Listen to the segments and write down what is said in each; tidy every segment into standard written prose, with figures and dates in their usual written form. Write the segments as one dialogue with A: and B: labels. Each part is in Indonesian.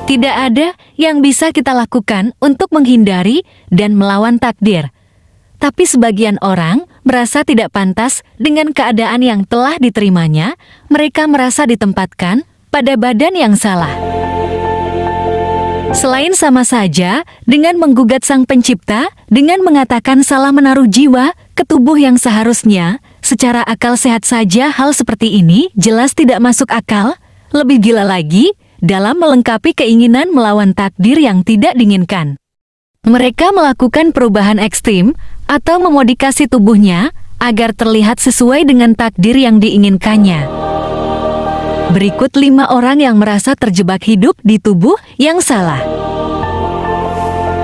A: Tidak ada yang bisa kita lakukan untuk menghindari dan melawan takdir. Tapi sebagian orang merasa tidak pantas dengan keadaan yang telah diterimanya. Mereka merasa ditempatkan pada badan yang salah. Selain sama saja dengan menggugat Sang Pencipta dengan mengatakan salah menaruh jiwa ke tubuh yang seharusnya, secara akal sehat saja hal seperti ini jelas tidak masuk akal. Lebih gila lagi dalam melengkapi keinginan melawan takdir yang tidak diinginkan. Mereka melakukan perubahan ekstrim atau memodifikasi tubuhnya agar terlihat sesuai dengan takdir yang diinginkannya. Berikut 5 orang yang merasa terjebak hidup di tubuh yang salah.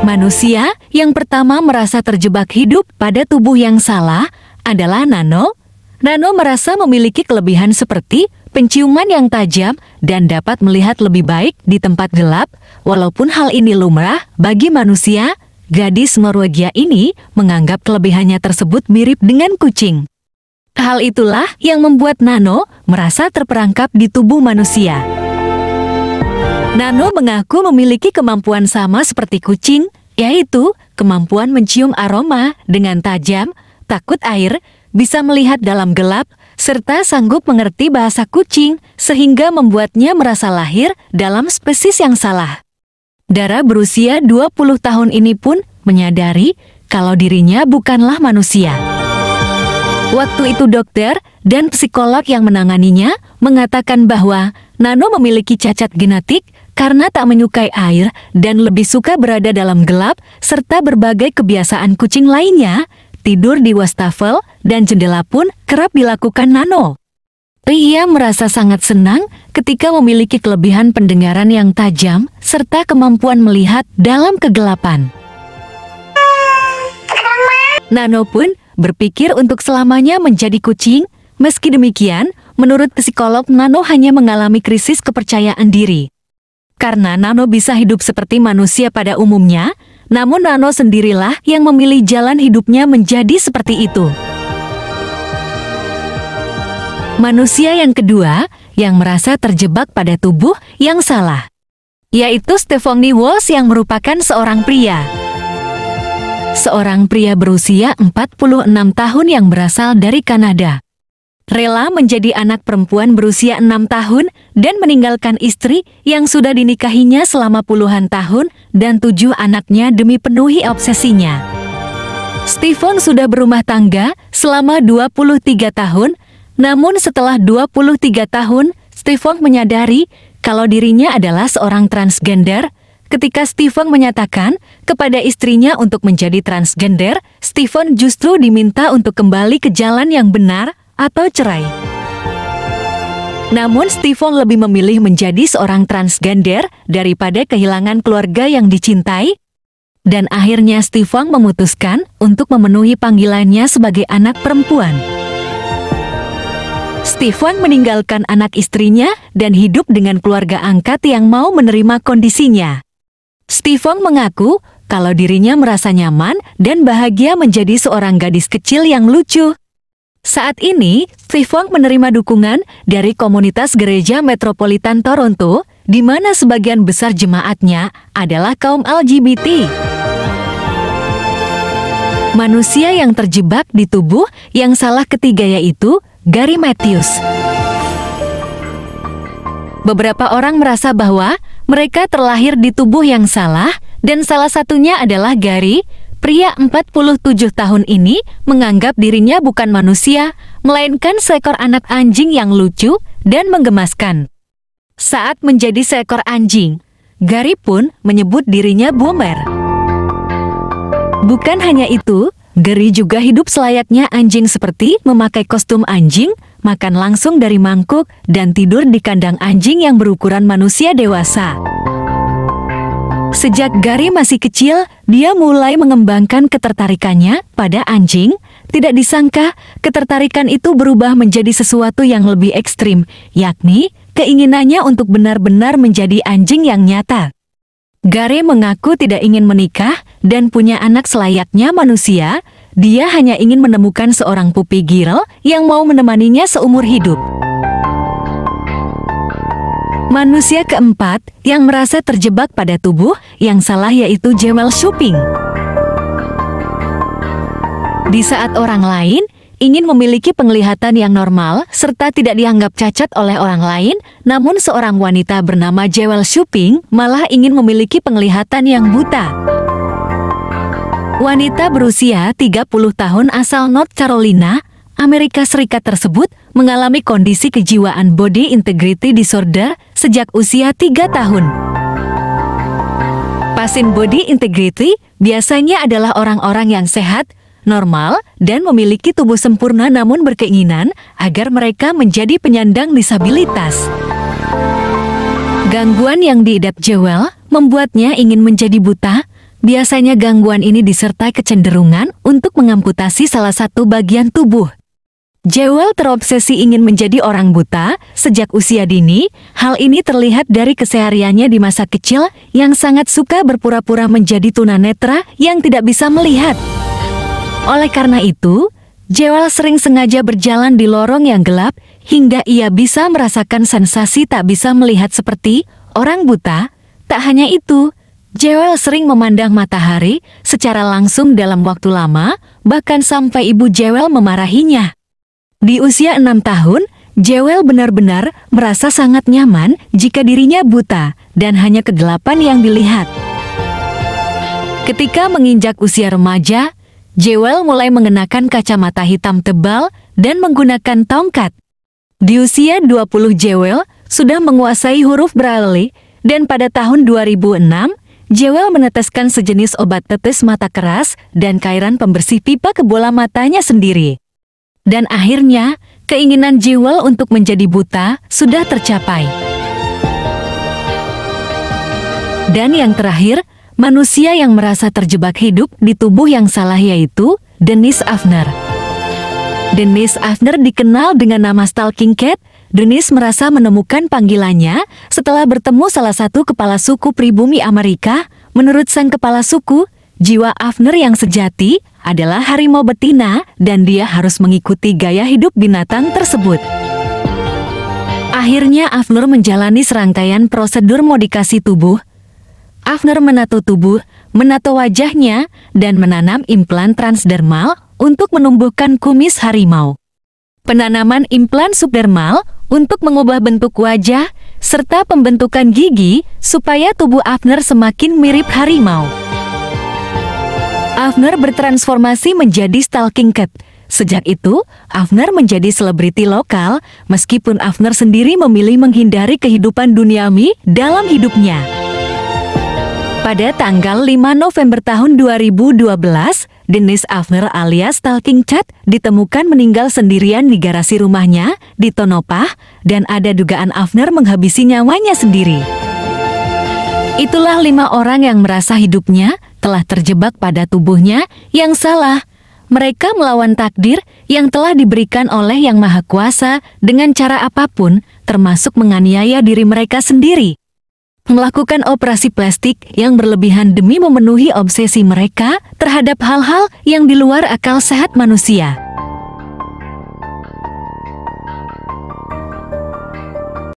A: Manusia yang pertama merasa terjebak hidup pada tubuh yang salah adalah Nano. Nano merasa memiliki kelebihan seperti penciuman yang tajam dan dapat melihat lebih baik di tempat gelap. Walaupun hal ini lumrah bagi manusia, gadis Norwegia ini menganggap kelebihannya tersebut mirip dengan kucing. Hal itulah yang membuat Nano merasa terperangkap di tubuh manusia. Nano mengaku memiliki kemampuan sama seperti kucing, yaitu kemampuan mencium aroma dengan tajam, takut air, bisa melihat dalam gelap, serta sanggup mengerti bahasa kucing, sehingga membuatnya merasa lahir dalam spesies yang salah. Dara berusia 20 tahun ini pun menyadari kalau dirinya bukanlah manusia. Waktu itu dokter dan psikolog yang menanganinya mengatakan bahwa Nano memiliki cacat genetik karena tak menyukai air dan lebih suka berada dalam gelap, serta berbagai kebiasaan kucing lainnya. Tidur di wastafel dan jendela pun kerap dilakukan Nano. Ia merasa sangat senang ketika memiliki kelebihan pendengaran yang tajam serta kemampuan melihat dalam kegelapan. Nano pun berpikir untuk selamanya menjadi kucing. Meski demikian, menurut psikolog, Nano hanya mengalami krisis kepercayaan diri. Karena Nano bisa hidup seperti manusia pada umumnya, namun Nano sendirilah yang memilih jalan hidupnya menjadi seperti itu. Manusia yang kedua yang merasa terjebak pada tubuh yang salah, yaitu Stephanie Walsh yang merupakan seorang pria. Seorang pria berusia 46 tahun yang berasal dari Kanada. Rela menjadi anak perempuan berusia 6 tahun dan meninggalkan istri yang sudah dinikahinya selama puluhan tahun dan 7 anaknya demi penuhi obsesinya. Stephen sudah berumah tangga selama 23 tahun, namun setelah 23 tahun, Stephen menyadari kalau dirinya adalah seorang transgender. Ketika Stephen menyatakan kepada istrinya untuk menjadi transgender, Stephen justru diminta untuk kembali ke jalan yang benar atau cerai. Namun Stephen lebih memilih menjadi seorang transgender daripada kehilangan keluarga yang dicintai. Dan akhirnya Stephen memutuskan untuk memenuhi panggilannya sebagai anak perempuan. Stephen meninggalkan anak istrinya dan hidup dengan keluarga angkat yang mau menerima kondisinya. Stephen mengaku kalau dirinya merasa nyaman dan bahagia menjadi seorang gadis kecil yang lucu. Saat ini, Stephen menerima dukungan dari komunitas gereja metropolitan Toronto, di mana sebagian besar jemaatnya adalah kaum LGBT. Manusia yang terjebak di tubuh yang salah ketiga yaitu Gary Matthews. Beberapa orang merasa bahwa mereka terlahir di tubuh yang salah, dan salah satunya adalah Gary. Pria 47 tahun ini menganggap dirinya bukan manusia, melainkan seekor anak anjing yang lucu dan menggemaskan. Saat menjadi seekor anjing, Gary pun menyebut dirinya boomer. Bukan hanya itu, Gary juga hidup selayaknya anjing seperti memakai kostum anjing, makan langsung dari mangkuk, dan tidur di kandang anjing yang berukuran manusia dewasa. Sejak Gary masih kecil, dia mulai mengembangkan ketertarikannya pada anjing. Tidak disangka, ketertarikan itu berubah menjadi sesuatu yang lebih ekstrim, yakni keinginannya untuk benar-benar menjadi anjing yang nyata. Gary mengaku tidak ingin menikah dan punya anak selayaknya manusia. Dia hanya ingin menemukan seorang puppy girl yang mau menemaninya seumur hidup. Manusia keempat yang merasa terjebak pada tubuh yang salah yaitu jewel shopping. Di saat orang lain ingin memiliki penglihatan yang normal serta tidak dianggap cacat oleh orang lain, namun seorang wanita bernama Jewel Shopping malah ingin memiliki penglihatan yang buta. Wanita berusia 30 tahun asal North Carolina, Amerika Serikat tersebut mengalami kondisi kejiwaan body integrity disorder sejak usia 3 tahun. Pasien body integrity biasanya adalah orang-orang yang sehat, normal, dan memiliki tubuh sempurna namun berkeinginan agar mereka menjadi penyandang disabilitas. Gangguan yang diidap Jewel membuatnya ingin menjadi buta. Biasanya gangguan ini disertai kecenderungan untuk mengamputasi salah satu bagian tubuh. Jewel terobsesi ingin menjadi orang buta sejak usia dini. Hal ini terlihat dari kesehariannya di masa kecil yang sangat suka berpura-pura menjadi tunanetra yang tidak bisa melihat. Oleh karena itu, Jewel sering sengaja berjalan di lorong yang gelap hingga ia bisa merasakan sensasi tak bisa melihat seperti orang buta. Tak hanya itu, Jewel sering memandang matahari secara langsung dalam waktu lama, bahkan sampai ibu Jewel memarahinya. Di usia 6 tahun, Jewel benar-benar merasa sangat nyaman jika dirinya buta dan hanya kegelapan yang dilihat. Ketika menginjak usia remaja, Jewel mulai mengenakan kacamata hitam tebal dan menggunakan tongkat. Di usia 20, Jewel sudah menguasai huruf Braille dan pada tahun 2006, Jewel meneteskan sejenis obat tetes mata keras dan cairan pembersih pipa ke bola matanya sendiri. Dan akhirnya, keinginan Jewel untuk menjadi buta sudah tercapai. Dan yang terakhir, manusia yang merasa terjebak hidup di tubuh yang salah yaitu Dennis Avner. Dennis Avner dikenal dengan nama Stalking Cat. Dennis merasa menemukan panggilannya setelah bertemu salah satu kepala suku pribumi Amerika. Menurut sang kepala suku, jiwa Avner yang sejati adalah harimau betina dan dia harus mengikuti gaya hidup binatang tersebut. Akhirnya Avner menjalani serangkaian prosedur modifikasi tubuh. Avner menato tubuh, menato wajahnya, dan menanam implan transdermal untuk menumbuhkan kumis harimau. Penanaman implan subdermal untuk mengubah bentuk wajah, serta pembentukan gigi supaya tubuh Avner semakin mirip harimau. Avner bertransformasi menjadi Stalking Cat. Sejak itu, Avner menjadi selebriti lokal, meskipun Avner sendiri memilih menghindari kehidupan duniawi dalam hidupnya. Pada tanggal 5 November tahun 2012, Dennis Avner alias Stalking Cat ditemukan meninggal sendirian di garasi rumahnya di Tonopah dan ada dugaan Avner menghabisi nyawanya sendiri. Itulah 5 orang yang merasa hidupnya telah terjebak pada tubuhnya yang salah. Mereka melawan takdir yang telah diberikan oleh Yang Maha Kuasa dengan cara apapun, termasuk menganiaya diri mereka sendiri. Melakukan operasi plastik yang berlebihan demi memenuhi obsesi mereka terhadap hal-hal yang di luar akal sehat manusia.